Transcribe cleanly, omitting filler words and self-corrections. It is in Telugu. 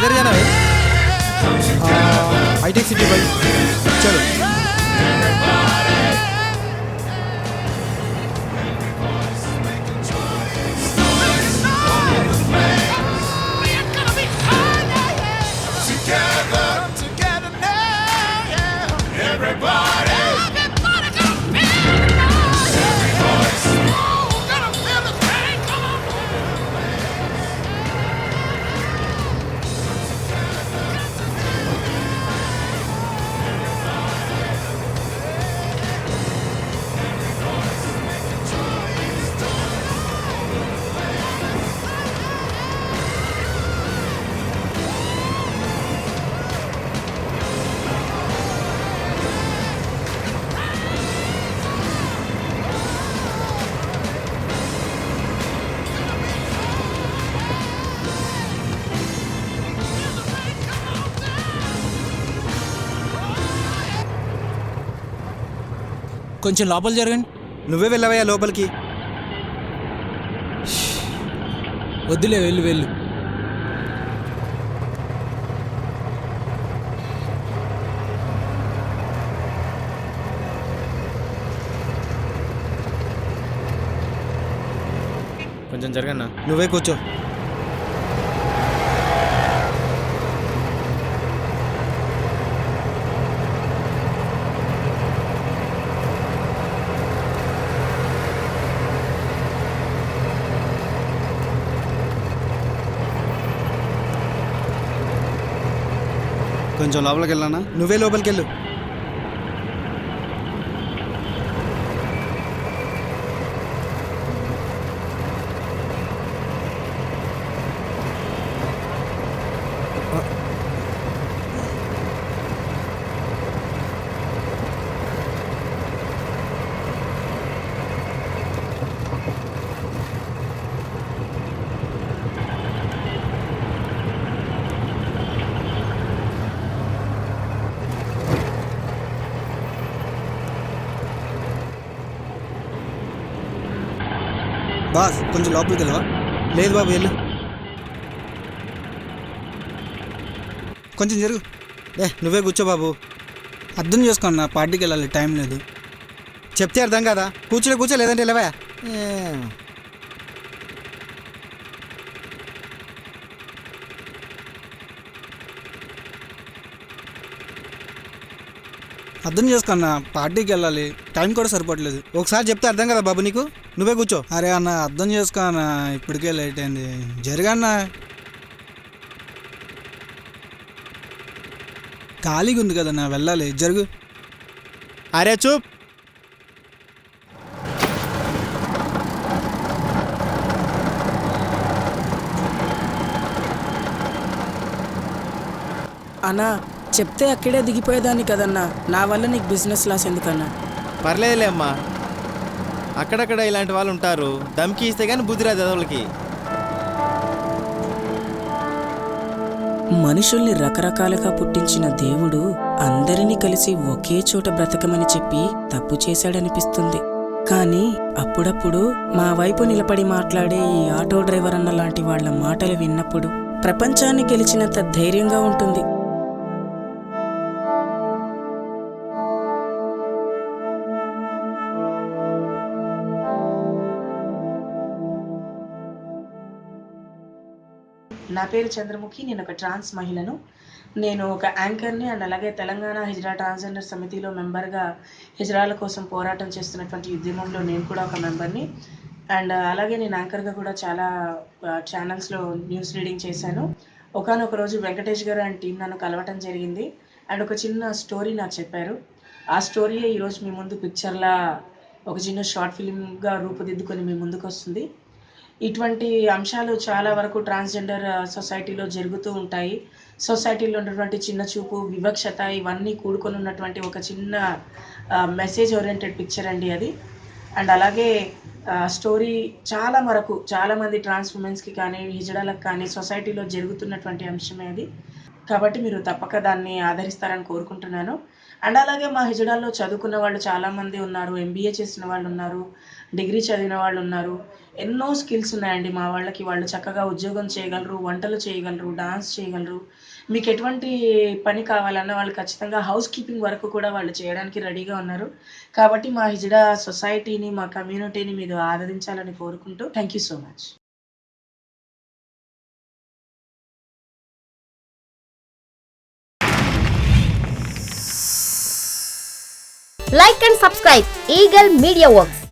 किधर जाना है? हाईटेक सिटी भाई, चलो। కొంచెం లోపల జరగండి. నువ్వే వెళ్ళవయ్యా లోపలికి. వద్దులే, వెళ్ళు వెళ్ళు. కొంచెం జరగన్నా. నువ్వే కూర్చో. కొంచెం లోపలికి వెళ్ళానా? నువ్వే లోపలికి వెళ్ళు. బాస్ కొంచెం లోపలికి వెళ్ళవా? లేదు బాబు వెళ్ళు. కొంచెం జరుగు. నువ్వే కూర్చో బాబు. అర్థం చేసుకోండి, నా పార్టీకి వెళ్ళాలి, టైం లేదు. చెప్తే అర్థం కదా. కూర్చో లేదంటే వెళ్ళవా? అర్థం చేసుకున్నా, పార్టీకి వెళ్ళాలి, టైం కూడా సరిపోవట్లేదు. ఒకసారి చెప్తే అర్థం కదా బాబు నీకు. నువ్వే కూర్చో. అరే అన్న అర్థం చేసుకో అన్న, ఇప్పటికే లేట్ అయింది. జరగన్నా. ఖాళీగా ఉంది కదన్నా, వెళ్ళాలి, జరుగు. అరే చూప్. అన్నా చెప్తే అక్కడే దిగిపోయేదాన్ని కదన్నా, నా వల్ల నీకు బిజినెస్ లాస్ ఎందుకన్నా? పర్లేదులే అమ్మా, అక్కడక్కడ ఇలాంటి వాళ్ళు ఉంటారు. దమ్కి ఇస్తే కానీ బుద్ధి రాదు వాళ్ళకి. మనుషుల్ని రకరకాలుగా పుట్టించిన దేవుడు అందరినీ కలిసి ఒకే చోట బ్రతకమని చెప్పి తప్పు చేశాడనిపిస్తుంది. కానీ అప్పుడప్పుడు మా వైపు నిలబడి మాట్లాడే ఈ ఆటో డ్రైవర్ అన్న లాంటి వాళ్ళ మాటలు విన్నప్పుడు ప్రపంచాన్ని గెలిచినంత ధైర్యంగా ఉంటుంది. నా పేరు చంద్రముఖి. నేను ఒక ట్రాన్స్ మహిళను. నేను ఒక యాంకర్ని అండ్ అలాగే తెలంగాణ హిజ్రా ట్రాన్స్జెండర్ సమితిలో మెంబర్గా హిజ్రాల కోసం పోరాటం చేస్తున్నటువంటి ఉద్యమంలో నేను కూడా ఒక మెంబర్ని. అండ్ అలాగే నేను యాంకర్గా కూడా చాలా ఛానల్స్లో న్యూస్ రీడింగ్ చేశాను. ఒకానొక రోజు వెంకటేష్ గారు అండ్ టీం నన్ను కలవటం జరిగింది అండ్ ఒక చిన్న స్టోరీ నాకు చెప్పారు. ఆ స్టోరీయే ఈరోజు మీ ముందు పిక్చర్లా ఒక చిన్న షార్ట్ ఫిల్మ్గా రూపుదిద్దుకొని మీ ముందుకు వస్తుంది. ఇటువంటి అంశాలు చాలా వరకు ట్రాన్స్జెండర్ సొసైటీలో జరుగుతూ ఉంటాయి. సొసైటీలో ఉన్నటువంటి చిన్న చూపు, వివక్షత ఇవన్నీ కూడుకొని ఉన్నటువంటి ఒక చిన్న మెసేజ్ ఓరియంటెడ్ పిక్చర్ అండి అది. అండ్ అలాగే స్టోరీ చాలా వరకు చాలామంది ట్రాన్స్ ఉమెన్స్కి కానీ హిజడాలకు కానీ సొసైటీలో జరుగుతున్నటువంటి అంశమే అది. కాబట్టి మీరు తప్పక దాన్ని ఆదరిస్తారని కోరుకుంటున్నాను. అండ్ అలాగే మా హిజడాల్లో చదువుకున్న వాళ్ళు చాలామంది ఉన్నారు, ఎంబీఏ చేసిన వాళ్ళు ఉన్నారు, డిగ్రీ చదివిన వాళ్ళు ఉన్నారు. ఎన్నో స్కిల్స్ ఉన్నాయండి మా వాళ్ళకి. వాళ్ళు చక్కగా ఉద్యోగం చేయగలరు, వంటలు చేయగలరు, డాన్స్ చేయగలరు. మీకు ఎటువంటి పని కావాలన్నా వాళ్ళు ఖచ్చితంగా హౌస్ కీపింగ్ వరకు కూడా వాళ్ళు చేయడానికి రెడీగా ఉన్నారు. కాబట్టి మా హిజ్డా సొసైటీని, మా కమ్యూనిటీని మీరు ఆదరించాలని కోరుకుంటూ thank you so much. Like and subscribe Eagle Media Works.